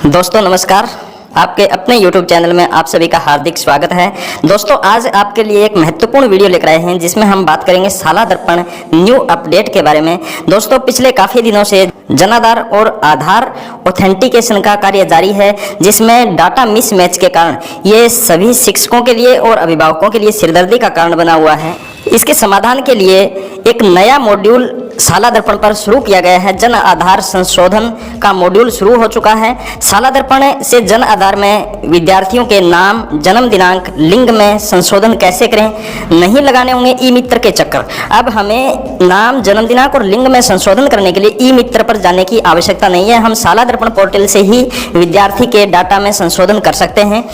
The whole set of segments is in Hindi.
दोस्तों नमस्कार। आपके अपने YouTube चैनल में आप सभी का हार्दिक स्वागत है। दोस्तों आज आपके लिए एक महत्वपूर्ण वीडियो लेकर आए हैं जिसमें हम बात करेंगे शाला दर्पण न्यू अपडेट के बारे में। दोस्तों पिछले काफ़ी दिनों से जनाधार और आधार ऑथेंटिकेशन का कार्य जारी है, जिसमें डाटा मिसमैच के कारण ये सभी शिक्षकों के लिए और अभिभावकों के लिए सिरदर्दी का कारण बना हुआ है। इसके समाधान के लिए एक नया मॉड्यूल शाला दर्पण पर शुरू किया गया है। जन आधार संशोधन का मॉड्यूल शुरू हो चुका है। शाला दर्पण से जन आधार में विद्यार्थियों के नाम, जन्म दिनांक, लिंग में संशोधन कैसे करें, नहीं लगाने होंगे ई मित्र के चक्कर। अब हमें नाम, जन्म दिनांक और लिंग में संशोधन करने के लिए ई मित्र पर जाने की आवश्यकता नहीं है। हम शाला दर्पण पोर्टल से ही विद्यार्थी के डाटा में संशोधन कर सकते हैं।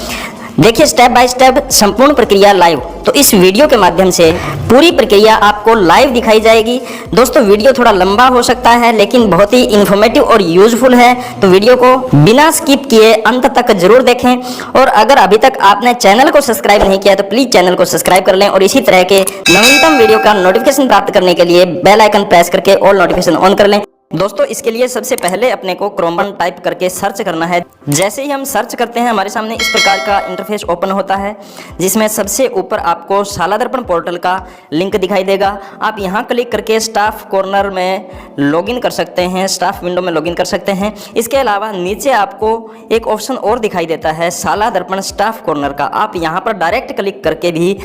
देखिए स्टेप बाय स्टेप संपूर्ण प्रक्रिया लाइव। तो इस वीडियो के माध्यम से पूरी प्रक्रिया आपको लाइव दिखाई जाएगी। दोस्तों वीडियो थोड़ा लंबा हो सकता है लेकिन बहुत ही इन्फॉर्मेटिव और यूजफुल है, तो वीडियो को बिना स्किप किए अंत तक जरूर देखें। और अगर अभी तक आपने चैनल को सब्सक्राइब नहीं किया तो प्लीज चैनल को सब्सक्राइब कर लें और इसी तरह के नवीनतम वीडियो का नोटिफिकेशन प्राप्त करने के लिए बेल आइकन प्रेस करके ऑल नोटिफिकेशन ऑन कर लें। दोस्तों इसके लिए सबसे पहले अपने को क्रोम टाइप करके सर्च करना है। जैसे ही हम सर्च करते हैं हमारे सामने इस प्रकार का इंटरफेस ओपन होता है, जिसमें सबसे ऊपर आपको शाला दर्पण पोर्टल का लिंक दिखाई देगा। आप यहां क्लिक करके स्टाफ कॉर्नर में लॉगिन कर सकते हैं, स्टाफ विंडो में लॉगिन कर सकते हैं। इसके अलावा नीचे आपको एक ऑप्शन और दिखाई देता है शाला दर्पण स्टाफ कॉर्नर का। आप यहां पर डायरेक्ट क्लिक करके भी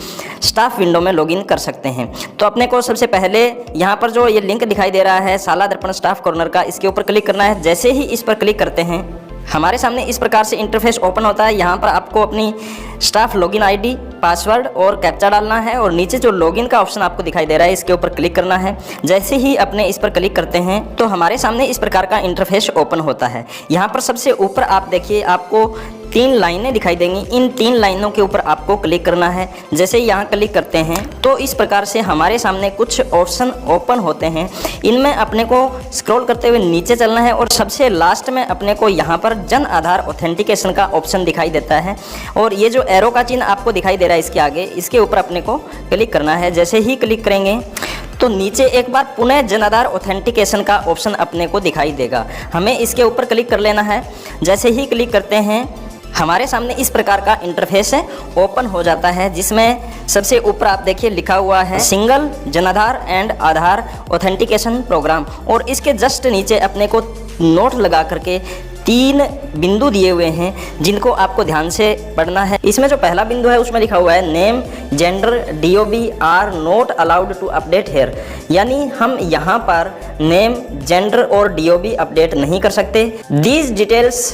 स्टाफ विंडो में लॉगिन कर सकते हैं। तो अपने को सबसे पहले यहाँ पर जो ये लिंक दिखाई दे रहा है शाला दर्पण स्टाफ कॉर्नर का, इसके ऊपर क्लिक करना है। जैसे ही इस पर क्लिक करते हैं हमारे सामने इस प्रकार से इंटरफेस ओपन होता है। यहाँ पर आपको अपनी स्टाफ लॉगिन आईडी, पासवर्ड और कैप्चा डालना है और नीचे जो लॉगिन का ऑप्शन आपको दिखाई दे रहा है इसके ऊपर क्लिक करना है। जैसे ही अपने इस पर क्लिक करते हैं तो हमारे सामने इस प्रकार का इंटरफेस ओपन होता है। यहाँ पर सबसे ऊपर आप देखिए आपको 3 लाइनें दिखाई देंगी। इन 3 लाइनों के ऊपर आपको क्लिक करना है। जैसे यहाँ क्लिक करते हैं तो इस प्रकार से हमारे सामने कुछ ऑप्शन ओपन होते हैं। इनमें अपने को स्क्रॉल करते हुए नीचे चलना है और सबसे लास्ट में अपने को यहाँ पर जन आधार ऑथेंटिकेशन का ऑप्शन दिखाई देता है और ये जो एरो का चिन्ह आपको दिखाई दे रहा है इसके आगे, इसके ऊपर अपने को क्लिक करना है। जैसे ही क्लिक करेंगे तो नीचे एक बार पुनः जन आधार ऑथेंटिकेशन का ऑप्शन अपने को दिखाई देगा। हमें इसके ऊपर क्लिक कर लेना है। जैसे ही क्लिक करते हैं हमारे सामने इस प्रकार का इंटरफेस ओपन हो जाता है, जिसमें सबसे ऊपर आप देखिए लिखा हुआ है सिंगल जनाधार एंड आधार ऑथेंटिकेशन प्रोग्राम और इसके जस्ट नीचे अपने को नोट लगा करके 3 बिंदु दिए हुए हैं जिनको आपको ध्यान से पढ़ना है। इसमें जो पहला बिंदु है उसमें लिखा हुआ है name, gender, DOB are not allowed to update here, यानी हम यहाँ पर नेम, जेंडर और डीओबी अपडेट नहीं कर सकते। These details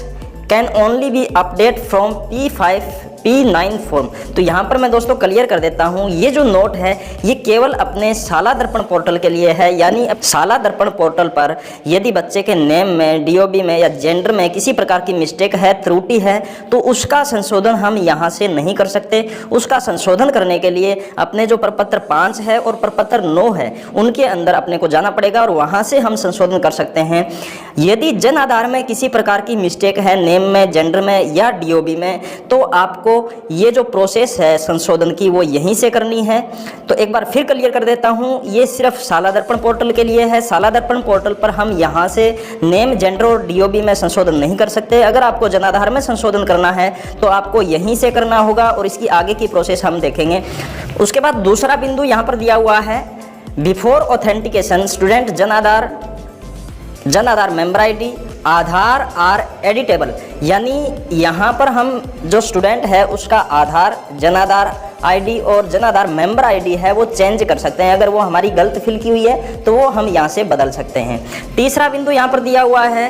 can only be updated from P5 P9 form. तो यहाँ पर मैं दोस्तों क्लियर कर देता हूँ, ये जो नोट है ये केवल अपने शाला दर्पण पोर्टल के लिए है। यानी अब शाला दर्पण पोर्टल पर यदि बच्चे के नेम में, डीओबी में या जेंडर में किसी प्रकार की मिस्टेक है, त्रुटि है, तो उसका संशोधन हम यहाँ से नहीं कर सकते। उसका संशोधन करने के लिए अपने जो प्रपत्र 5 है और प्रपत्र 9 है उनके अंदर अपने को जाना पड़ेगा और वहाँ से हम संशोधन कर सकते हैं। यदि जन आधार में किसी प्रकार की मिस्टेक है नेम में, जेंडर में या डीओबी में, तो आपको ये जो प्रोसेस है संशोधन की वो यहीं से करनी है। तो एक बार फिर क्लियर कर देता हूँ, ये सिर्फ शाला दर्पण पोर्टल के लिए है। शाला दर्पण पोर्टल पर हम यहाँ से नेम, जेंडर और डीओबी में संशोधन नहीं कर सकते। अगर आपको जनाधार में संशोधन करना है तो आपको यहीं से करना होगा और इसकी आगे की प्रोसेस हम देखेंगे। उसके बाद दूसरा बिंदु यहाँ पर दिया हुआ है before authentication student Jan Aadhaar member ID Aadhaar are editable, यानी यहाँ पर हम जो स्टूडेंट है उसका आधार, जन आधार आईडी और जन आधार मेंबर आईडी है वो चेंज कर सकते हैं। अगर वो हमारी गलत फिल की हुई है तो वो हम यहाँ से बदल सकते हैं। तीसरा बिंदु यहाँ पर दिया हुआ है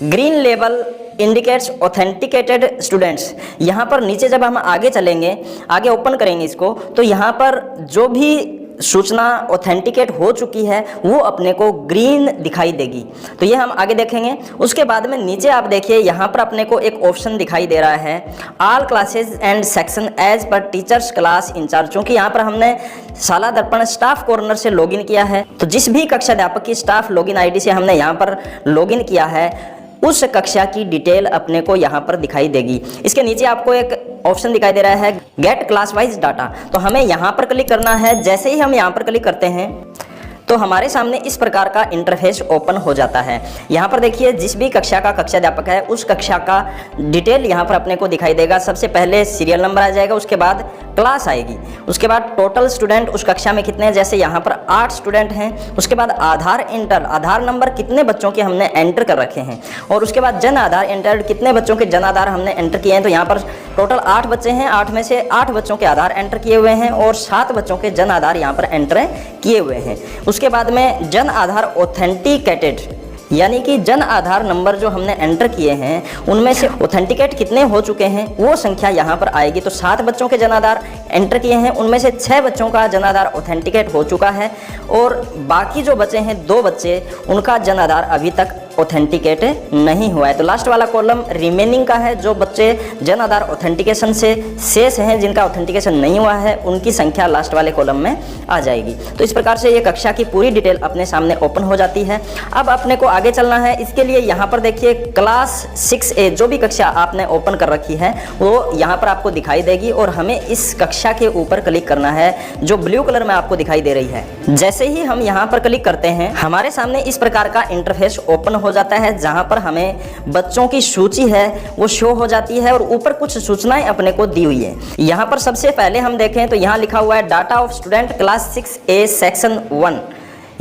green label indicates authenticated students. यहाँ पर नीचे जब हम आगे चलेंगे, आगे ओपन करेंगे इसको, तो यहाँ पर जो भी सूचना ऑथेंटिकेट हो चुकी है वो अपने को ग्रीन दिखाई देगी। तो ये हम आगे देखेंगे। उसके बाद में नीचे आप देखिए यहाँ पर अपने को एक ऑप्शन दिखाई दे रहा है all classes and section as per teachers class incharge. क्योंकि यहाँ पर हमने शाला दर्पण स्टाफ कॉर्नर से लॉगिन किया है, तो जिस भी कक्षा अध्यापक की स्टाफ लॉगिन आईडी से हमने यहाँ पर लॉगिन किया है उस कक्षा की डिटेल अपने को यहाँ पर दिखाई देगी। इसके नीचे आपको एक ऑप्शन दिखाई दे रहा है गेट क्लास वाइज डाटा, तो हमें यहाँ पर क्लिक करना है। जैसे ही हम यहाँ पर क्लिक करते हैं तो हमारे सामने इस प्रकार का इंटरफेस ओपन हो जाता है। यहाँ पर देखिए जिस भी कक्षा का कक्षाध्यापक है उस कक्षा का डिटेल यहाँ पर अपने को दिखाई देगा। सबसे पहले सीरियल नंबर आ जाएगा, उसके बाद क्लास आएगी, उसके बाद टोटल स्टूडेंट उस कक्षा में कितने हैं, जैसे यहाँ पर 8 स्टूडेंट हैं। उसके बाद आधार नंबर कितने बच्चों के हमने एंटर कर रखे हैं, और उसके बाद जन आधार एंटर्ड कितने बच्चों के जन आधार हमने एंटर किए हैं। तो यहाँ पर टोटल 8 बच्चे हैं, 8 में से 8 बच्चों के आधार एंटर किए हुए हैं और 7 बच्चों के जन आधार यहाँ पर एंटर किए हुए हैं। उसके बाद में जन आधार ऑथेंटिकेटेड, यानी कि जन आधार नंबर जो हमने एंटर किए हैं उनमें से ऑथेंटिकेट कितने हो चुके हैं वो संख्या यहाँ पर आएगी। तो 7 बच्चों के जन आधार एंटर किए हैं, उनमें से 6 बच्चों का जन आधार ऑथेंटिकेट हो चुका है और बाकी जो बचे हैं 2 बच्चे उनका जन आधार अभी तक ऑथेंटिकेट नहीं हुआ है। तो लास्ट वाला कॉलम रिमेनिंग का है, जो बच्चे जन आधार ऑथेंटिकेशन से शेष हैं, जिनका ऑथेंटिकेशन नहीं हुआ है, उनकी संख्या लास्ट वाले कॉलम में आ जाएगी। तो इस प्रकार से ये कक्षा की पूरी डिटेल अपने सामने ओपन हो जाती है। अब अपने को आगे चलना है, इसके लिए यहाँ पर देखिए क्लास 6A जो भी कक्षा आपने ओपन कर रखी है वो यहाँ पर आपको दिखाई देगी और हमें इस कक्षा के ऊपर क्लिक करना है जो ब्लू कलर में आपको दिखाई दे रही है। जैसे ही हम यहाँ पर क्लिक करते हैं हमारे सामने इस प्रकार का इंटरफेस ओपन हो जाता है, जहां पर हमें बच्चों की सूची है वो शो हो जाती है और ऊपर कुछ सूचनाएं अपने को दी हुई है। यहां पर सबसे पहले हम देखें तो यहां लिखा हुआ है data of student class 6A section 1।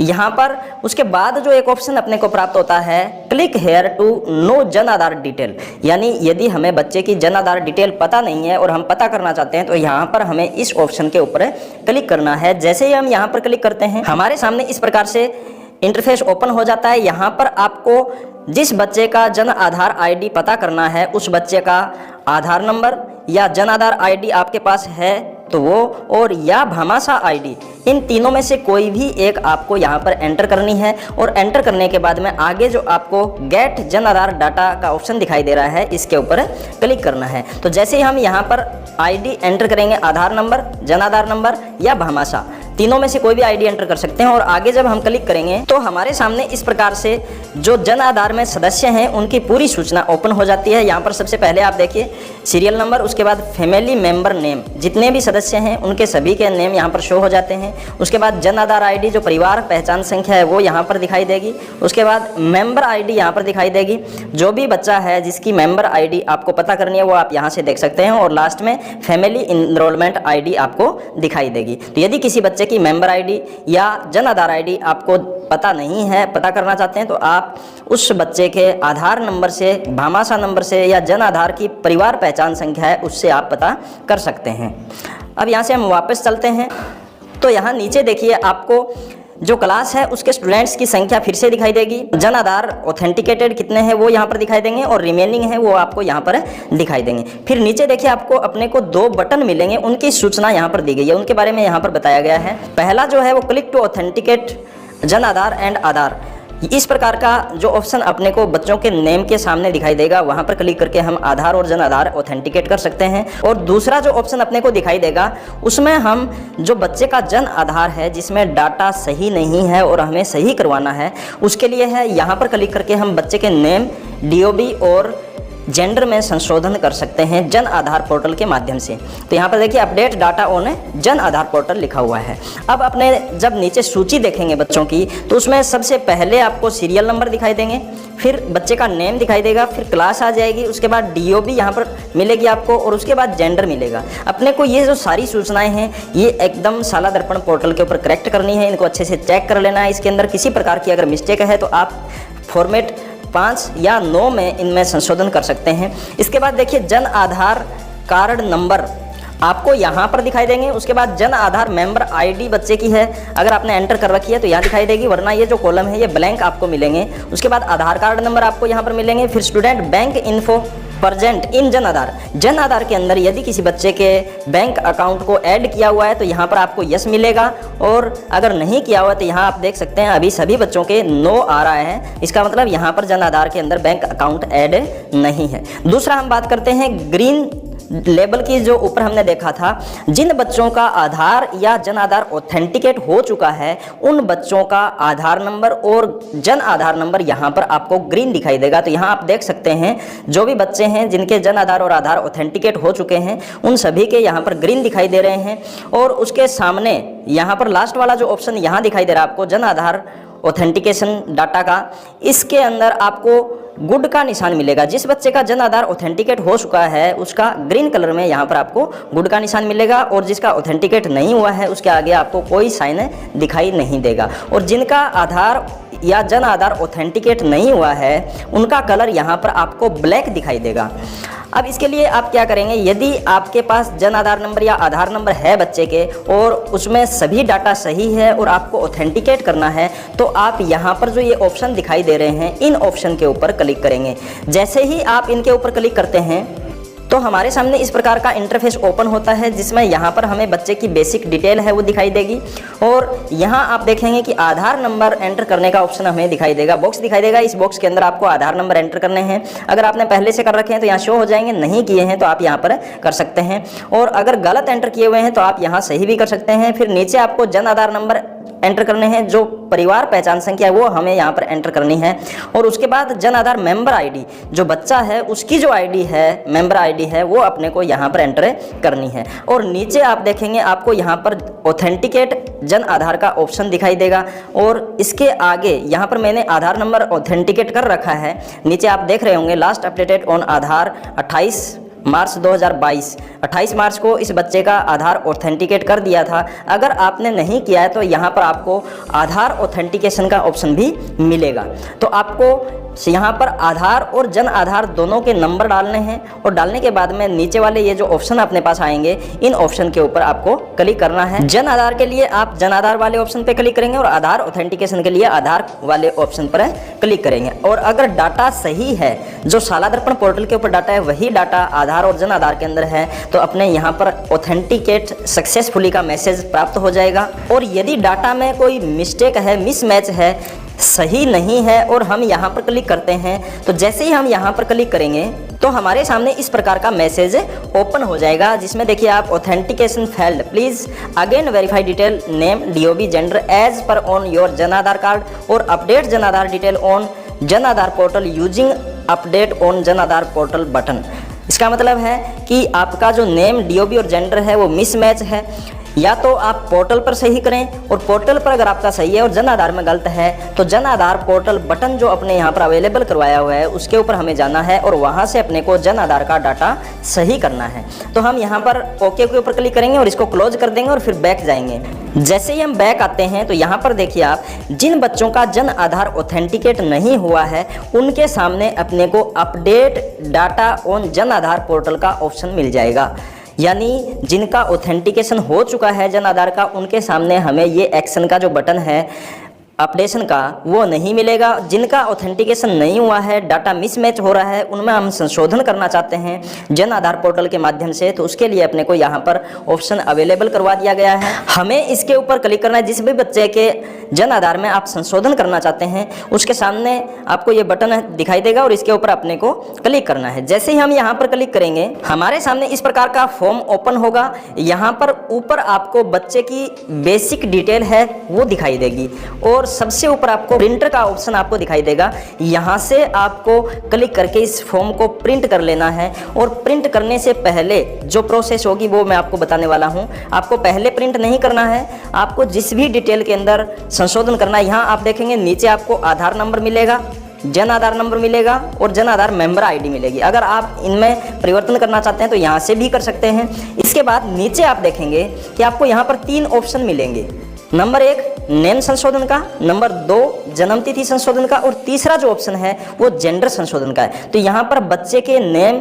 यहाँ पर उसके बाद जो एक ऑप्शन अपने को प्राप्त होता है click here to know Jan Aadhaar detail, यानी यदि हमें बच्चे की जन आधार डिटेल पता नहीं है और हम पता करना चाहते हैं तो यहाँ पर हमें इस ऑप्शन के ऊपर क्लिक करना है। जैसे ही हम यहाँ पर क्लिक करते हैं हमारे सामने इस प्रकार से इंटरफेस ओपन हो जाता है। यहाँ पर आपको जिस बच्चे का जन आधार आईडी पता करना है उस बच्चे का आधार नंबर या जन आधार आईडी आपके पास है तो वो, और या भामाशाह आईडी, इन तीनों में से कोई भी एक आपको यहाँ पर एंटर करनी है। और एंटर करने के बाद में आगे जो आपको गेट जन आधार डाटा का ऑप्शन दिखाई दे रहा है इसके ऊपर क्लिक करना है। तो जैसे ही हम यहाँ पर आईडी एंटर करेंगे, आधार नंबर, जन आधार नंबर या भामाशाह, तीनों में से कोई भी आईडी एंटर कर सकते हैं और आगे जब हम क्लिक करेंगे तो हमारे सामने इस प्रकार से जो जन आधार में सदस्य हैं उनकी पूरी सूचना ओपन हो जाती है। यहाँ पर सबसे पहले आप देखिए सीरियल नंबर, उसके बाद फैमिली मेंबर नेम, जितने भी सदस्य हैं उनके सभी के नेम यहाँ पर शो हो जाते हैं। उसके बाद जन आधार आईडी जो परिवार पहचान संख्या है वो यहाँ पर दिखाई देगी। उसके बाद मेंबर आईडी यहाँ पर दिखाई देगी, जो भी बच्चा है जिसकी मेंबर आईडी आपको पता करनी है वो आप यहाँ से देख सकते हैं। और लास्ट में फैमिली इनरोलमेंट आईडी आपको दिखाई देगी। तो यदि किसी बच्चे की मेंबर आईडी या जन आधार आईडी आपको पता नहीं है, पता करना चाहते हैं, तो आप उस बच्चे के आधार नंबर से, भामाशाह नंबर से या जन आधार की परिवार पहचान संख्या है उससे आप पता कर सकते हैं। अब यहाँ से हम वापस चलते हैं तो यहाँ नीचे देखिए आपको जो क्लास है उसके स्टूडेंट्स की संख्या फिर से दिखाई देगी, जन आधार ऑथेंटिकेटेड कितने हैं वो यहाँ पर दिखाई देंगे और रिमेनिंग है वो आपको यहाँ पर दिखाई देंगे। फिर नीचे देखिए आपको अपने को 2 बटन मिलेंगे, उनकी सूचना यहाँ पर दी गई है, उनके बारे में यहाँ पर बताया गया है। पहला जो है वो click to authenticate Jan Aadhaar and आधार, इस प्रकार का जो ऑप्शन अपने को बच्चों के नेम के सामने दिखाई देगा, वहां पर क्लिक करके हम आधार और जन आधार ऑथेंटिकेट कर सकते हैं। और दूसरा जो ऑप्शन अपने को दिखाई देगा उसमें हम जो बच्चे का जन आधार है जिसमें डाटा सही नहीं है और हमें सही करवाना है उसके लिए है, यहाँ पर क्लिक करके हम बच्चे के नेम, DOB और जेंडर में संशोधन कर सकते हैं जन आधार पोर्टल के माध्यम से। तो यहाँ पर देखिए update data on Jan Aadhaar portal लिखा हुआ है। अब अपने जब नीचे सूची देखेंगे बच्चों की तो उसमें सबसे पहले आपको सीरियल नंबर दिखाई देंगे, फिर बच्चे का नेम दिखाई देगा, फिर क्लास आ जाएगी, उसके बाद DOB यहाँ पर मिलेगी आपको और उसके बाद जेंडर मिलेगा। अपने को ये जो सारी सूचनाएं हैं ये एकदम शाला दर्पण पोर्टल के ऊपर करेक्ट करनी है, इनको अच्छे से चेक कर लेना है। इसके अंदर किसी प्रकार की अगर मिस्टेक है तो आप फॉर्मेट 5 या 9 में इनमें संशोधन कर सकते हैं। इसके बाद देखिए जन आधार कार्ड नंबर आपको यहाँ पर दिखाई देंगे। उसके बाद जन आधार मेंबर आईडी बच्चे की है, अगर आपने एंटर कर रखी है तो यहाँ दिखाई देगी, वरना ये जो कॉलम है ये ब्लैंक आपको मिलेंगे। उसके बाद आधार कार्ड नंबर आपको यहाँ पर मिलेंगे। फिर student bank info present in Jan Aadhaar के अंदर यदि किसी बच्चे के बैंक अकाउंट को ऐड किया हुआ है तो यहाँ पर आपको यस मिलेगा, और अगर नहीं किया हुआ तो यहाँ आप देख सकते हैं अभी सभी बच्चों के नो आ रहा है। इसका मतलब यहाँ पर जन आधार के अंदर बैंक अकाउंट ऐड नहीं है। दूसरा हम बात करते हैं ग्रीन लेबल की जो ऊपर हमने देखा था, जिन बच्चों का आधार या जन आधार ऑथेंटिकेट हो चुका है उन बच्चों का आधार नंबर और जन आधार नंबर यहाँ पर आपको ग्रीन दिखाई देगा। तो यहाँ आप देख सकते हैं जो भी बच्चे हैं जिनके जन आधार और आधार ऑथेंटिकेट हो चुके हैं उन सभी के यहाँ पर ग्रीन दिखाई दे रहे हैं। और उसके सामने यहाँ पर लास्ट वाला जो ऑप्शन यहाँ दिखाई दे रहा है आपको, जन आधार ऑथेंटिकेशन डाटा का, इसके अंदर आपको गुड का निशान मिलेगा। जिस बच्चे का जन आधार ऑथेंटिकेट हो चुका है उसका ग्रीन कलर में यहाँ पर आपको गुड का निशान मिलेगा, और जिसका ऑथेंटिकेट नहीं हुआ है उसके आगे आपको कोई साइन दिखाई नहीं देगा। और जिनका आधार या जन आधार ऑथेंटिकेट नहीं हुआ है उनका कलर यहाँ पर आपको ब्लैक दिखाई देगा। अब इसके लिए आप क्या करेंगे, यदि आपके पास जन आधार नंबर या आधार नंबर है बच्चे के और उसमें सभी डाटा सही है और आपको ऑथेंटिकेट करना है, तो आप यहाँ पर जो ये ऑप्शन दिखाई दे रहे हैं इन ऑप्शन के ऊपर क्लिक करेंगे। जैसे ही आप इनके ऊपर क्लिक करते हैं तो हमारे सामने इस प्रकार का इंटरफेस ओपन होता है, जिसमें यहाँ पर हमें बच्चे की बेसिक डिटेल है वो दिखाई देगी। और यहाँ आप देखेंगे कि आधार नंबर एंटर करने का ऑप्शन हमें दिखाई देगा, बॉक्स दिखाई देगा। इस बॉक्स के अंदर आपको आधार नंबर एंटर करने हैं। अगर आपने पहले से कर रखे हैं तो यहाँ शो हो जाएंगे, नहीं किए हैं तो आप यहाँ पर कर सकते हैं। और अगर गलत एंटर किए हुए हैं तो आप यहाँ सही भी कर सकते हैं। फिर नीचे आपको जन आधार नंबर एंटर करने हैं, जो परिवार पहचान संख्या है वो हमें यहाँ पर एंटर करनी है। और उसके बाद जन आधार मेंबर आईडी, जो बच्चा है उसकी जो आईडी है, मेंबर आईडी है, वो अपने को यहाँ पर एंटर करनी है। और नीचे आप देखेंगे आपको यहाँ पर ऑथेंटिकेट जन आधार का ऑप्शन दिखाई देगा। और इसके आगे यहाँ पर मैंने आधार नंबर ऑथेंटिकेट कर रखा है। नीचे आप देख रहे होंगे लास्ट अपडेटेड ऑन आधार 28 मार्च 2022, 28 मार्च को इस बच्चे का आधार ऑथेंटिकेट कर दिया था। अगर आपने नहीं किया है तो यहाँ पर आपको आधार ऑथेंटिकेशन का ऑप्शन भी मिलेगा। तो आपको यहाँ पर आधार और जन आधार दोनों के नंबर डालने हैं, और डालने के बाद में नीचे वाले ये जो ऑप्शन अपने पास आएंगे इन ऑप्शन के ऊपर आपको क्लिक करना है। जन आधार के लिए आप जन आधार वाले ऑप्शन पे क्लिक करेंगे और आधार ऑथेंटिकेशन के लिए आधार वाले ऑप्शन पर क्लिक करेंगे। और अगर डाटा सही है, जो शाला दर्पण पोर्टल के ऊपर डाटा है वही डाटा आधार और जन आधार के अंदर है, तो अपने यहाँ पर ऑथेंटिकेट सक्सेसफुली का मैसेज प्राप्त हो जाएगा। और यदि डाटा में कोई मिस्टेक है, मिसमैच है, सही नहीं है और हम यहाँ पर क्लिक करते हैं, तो जैसे ही हम यहाँ पर क्लिक करेंगे तो हमारे सामने इस प्रकार का मैसेज ओपन हो जाएगा, जिसमें देखिए आप authentication failed, please again verify detail name DOB gender as per on your Jan Aadhaar card और update Jan Aadhaar detail on Jan Aadhaar portal using update on Jan Aadhaar portal button. इसका मतलब है कि आपका जो नेम डीओबी और जेंडर है वो मिसमैच है, या तो आप पोर्टल पर सही करें, और पोर्टल पर अगर आपका सही है और जन आधार में गलत है तो जन आधार पोर्टल बटन जो अपने यहाँ पर अवेलेबल करवाया हुआ है उसके ऊपर हमें जाना है और वहाँ से अपने को जन आधार का डाटा सही करना है। तो हम यहाँ पर ओके के ऊपर क्लिक करेंगे और इसको क्लोज कर देंगे और फिर बैक जाएंगे। जैसे ही हम बैक आते हैं तो यहाँ पर देखिए आप, जिन बच्चों का जन आधार ऑथेंटिकेट नहीं हुआ है उनके सामने अपने को update data on Jan Aadhaar portal का ऑप्शन मिल जाएगा। यानी जिनका ऑथेंटिकेशन हो चुका है जन आधार का, उनके सामने हमें ये एक्शन का जो बटन है अपडेशन का वो नहीं मिलेगा। जिनका ऑथेंटिकेशन नहीं हुआ है, डाटा मिसमैच हो रहा है, उनमें हम संशोधन करना चाहते हैं जन आधार पोर्टल के माध्यम से, तो उसके लिए अपने को यहाँ पर ऑप्शन अवेलेबल करवा दिया गया है। हमें इसके ऊपर क्लिक करना है। जिस भी बच्चे के जन आधार में आप संशोधन करना चाहते हैं उसके सामने आपको ये बटन दिखाई देगा और इसके ऊपर अपने को क्लिक करना है। जैसे ही हम यहाँ पर क्लिक करेंगे हमारे सामने इस प्रकार का फॉर्म ओपन होगा। यहाँ पर ऊपर आपको बच्चे की बेसिक डिटेल है वो दिखाई देगी और सबसे ऊपर आपको प्रिंटर का ऑप्शन आपको दिखाई देगा। यहाँ से आपको क्लिक करके इस फॉर्म को प्रिंट कर लेना है। और प्रिंट करने से पहले जो प्रोसेस होगी वो मैं आपको बताने वाला हूँ। आपको पहले प्रिंट नहीं करना है, आपको जिस भी डिटेल के अंदर संशोधन करना है, यहाँ आप देखेंगे नीचे आपको आधार नंबर मिलेगा, जन आधार नंबर मिलेगा और जन आधार मेंबर आईडी मिलेगी। अगर आप इनमें परिवर्तन करना चाहते हैं तो यहाँ से भी कर सकते हैं। इसके बाद नीचे आप देखेंगे कि आपको यहाँ पर 3 ऑप्शन मिलेंगे। नंबर 1 नेम संशोधन का, नंबर 2 जन्म तिथि संशोधन का, और तीसरा जो ऑप्शन है वो जेंडर संशोधन का है। तो यहाँ पर बच्चे के नेम,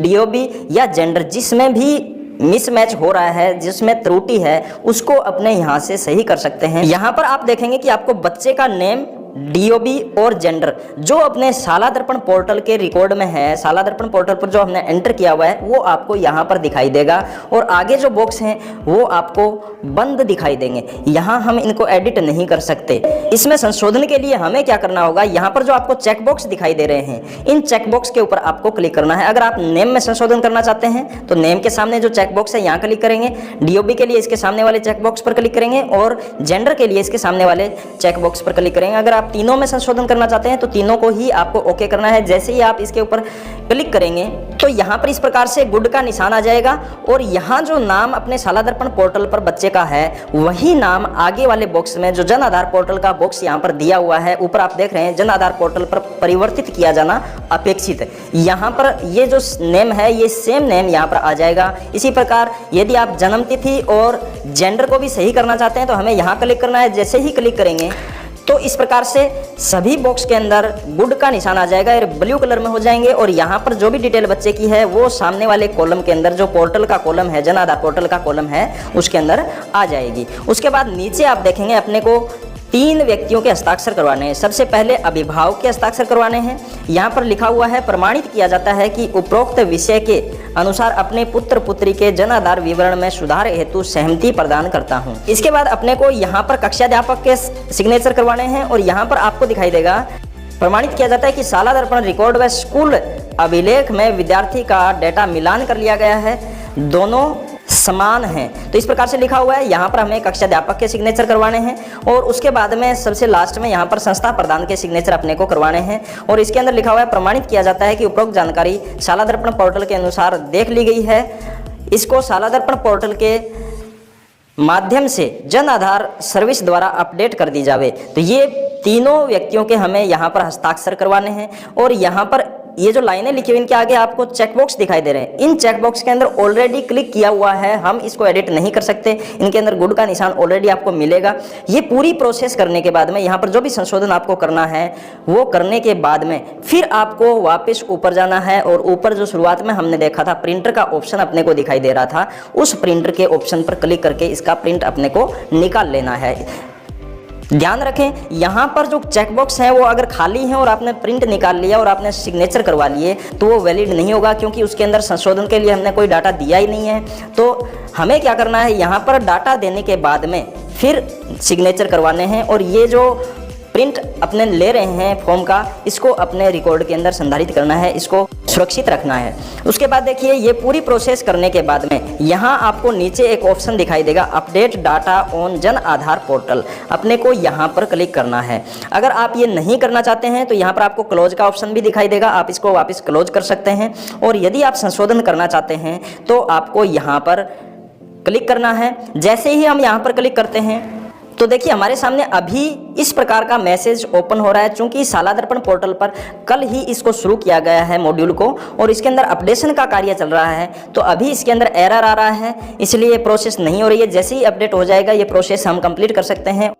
डीओबी या जेंडर जिसमें भी मिसमैच हो रहा है, जिसमें त्रुटि है, उसको अपने यहाँ से सही कर सकते हैं। यहाँ पर आप देखेंगे कि आपको बच्चे का नेम DOB और जेंडर जो अपने साला दर्पण पोर्टल के रिकॉर्ड में है, साला दर्पण पोर्टल पर जो हमने एंटर किया हुआ है वो आपको यहाँ पर दिखाई देगा और आगे जो बॉक्स हैं वो आपको बंद दिखाई देंगे। यहाँ हम इनको एडिट नहीं कर सकते। इसमें संशोधन के लिए हमें क्या करना होगा, यहाँ पर जो आपको चेक बॉक्स दिखाई दे रहे हैं इन चेक बॉक्स के ऊपर आपको क्लिक करना है। अगर आप नेम में संशोधन करना चाहते हैं तो नेम के सामने जो चेक बॉक्स है यहाँ क्लिक करेंगे, DOB के लिए इसके सामने वाले चेक बॉक्स पर क्लिक करेंगे और जेंडर के लिए इसके सामने वाले चेक बॉक्स पर क्लिक करेंगे। अगर आप तीनों में संशोधन करना चाहते हैं तो तीनों को ही आपको ओके करना है। जैसे ही आप इसके ऊपर क्लिक करेंगे तो यहाँ पर इस प्रकार से गुड का निशान आ जाएगा और यहाँ जो नाम अपने साला दर्पण पोर्टल पर बच्चे का है वही नाम आगे वाले बॉक्स में जो जन आधार पोर्टल का बॉक्स यहाँ पर दिया हुआ है, ऊपर आप देख रहे हैं जन आधार पोर्टल पर परिवर्तित किया जाना अपेक्षित है। यहाँ पर ये जो नेम है ये सेम नेम यहाँ पर आ जाएगा। इसी प्रकार यदि आप जन्म तिथि और जेंडर को भी सही करना चाहते हैं तो हमें यहाँ क्लिक करना है। जैसे ही क्लिक करेंगे तो इस प्रकार से सभी बॉक्स के अंदर गुड का निशान आ जाएगा, ये ब्लू कलर में हो जाएंगे और यहाँ पर जो भी डिटेल बच्चे की है वो सामने वाले कॉलम के अंदर जो पोर्टल का कॉलम है, जन आधार पोर्टल का कॉलम है उसके अंदर आ जाएगी। उसके बाद नीचे आप देखेंगे अपने को 3 व्यक्तियों के हस्ताक्षर करवाने हैं। सबसे पहले अभिभावक के हस्ताक्षर करवाने हैं। यहाँ पर लिखा हुआ है प्रमाणित किया जाता है कि उपरोक्त विषय के अनुसार अपने पुत्र पुत्री के जन आधार विवरण में सुधार हेतु सहमति प्रदान करता हूँ। इसके बाद अपने को यहाँ पर कक्षाध्यापक के सिग्नेचर करवाने हैं और यहाँ पर आपको दिखाई देगा प्रमाणित किया जाता है कि साला दर्पण रिकॉर्ड व स्कूल अभिलेख में विद्यार्थी का डेटा मिलान कर लिया गया है, दोनों समान हैं। तो इस प्रकार से लिखा हुआ है। यहाँ पर हमें कक्षाध्यापक के सिग्नेचर करवाने हैं और उसके बाद में सबसे लास्ट में यहाँ पर संस्था प्रधान के सिग्नेचर अपने को करवाने हैं और इसके अंदर लिखा हुआ है प्रमाणित किया जाता है कि उपरोक्त जानकारी साला दर्पण पोर्टल के अनुसार देख ली गई है। इसको साला दर्पण पोर्टल के माध्यम से जन आधार सर्विस द्वारा अपडेट कर दी जावे। तो ये तीनों व्यक्तियों के हमें यहाँ पर हस्ताक्षर करवाने हैं और यहाँ पर ये जो लाइनें लिखी हुई इनके आगे आपको चेक बॉक्स दिखाई दे रहे हैं। इन चेक बॉक्स के अंदर ऑलरेडी क्लिक किया हुआ है, हम इसको एडिट नहीं कर सकते। इनके अंदर गुड का निशान ऑलरेडी आपको मिलेगा। ये पूरी प्रोसेस करने के बाद में यहाँ पर जो भी संशोधन आपको करना है वो करने के बाद में फिर आपको वापस ऊपर जाना है और ऊपर जो शुरुआत में हमने देखा था प्रिंटर का ऑप्शन अपने को दिखाई दे रहा था, उस प्रिंटर के ऑप्शन पर क्लिक करके इसका प्रिंट अपने को निकाल लेना है। ध्यान रखें यहाँ पर जो चेक बॉक्स है वो अगर खाली है और आपने प्रिंट निकाल लिया और आपने सिग्नेचर करवा लिए तो वो वैलिड नहीं होगा, क्योंकि उसके अंदर संशोधन के लिए हमने कोई डाटा दिया ही नहीं है। तो हमें क्या करना है, यहाँ पर डाटा देने के बाद में फिर सिग्नेचर करवाने हैं और ये जो प्रिंट अपने ले रहे हैं फॉर्म का, इसको अपने रिकॉर्ड के अंदर संधारित करना है, इसको सुरक्षित रखना है। उसके बाद देखिए ये पूरी प्रोसेस करने के बाद में यहाँ आपको नीचे एक ऑप्शन दिखाई देगा update data on Jan Aadhaar portal, अपने को यहाँ पर क्लिक करना है। अगर आप ये नहीं करना चाहते हैं तो यहाँ पर आपको क्लोज का ऑप्शन भी दिखाई देगा, आप इसको वापस क्लोज कर सकते हैं। और यदि आप संशोधन करना चाहते हैं तो आपको यहाँ पर क्लिक करना है। जैसे ही हम यहाँ पर क्लिक करते हैं तो देखिए हमारे सामने अभी इस प्रकार का मैसेज ओपन हो रहा है। चूंकि साला दर्पण पोर्टल पर कल ही इसको शुरू किया गया है मॉड्यूल को और इसके अंदर अपडेशन का कार्य चल रहा है, तो अभी इसके अंदर एरर आ रहा है, इसलिए ये प्रोसेस नहीं हो रही है। जैसे ही अपडेट हो जाएगा ये प्रोसेस हम कंप्लीट कर सकते हैं।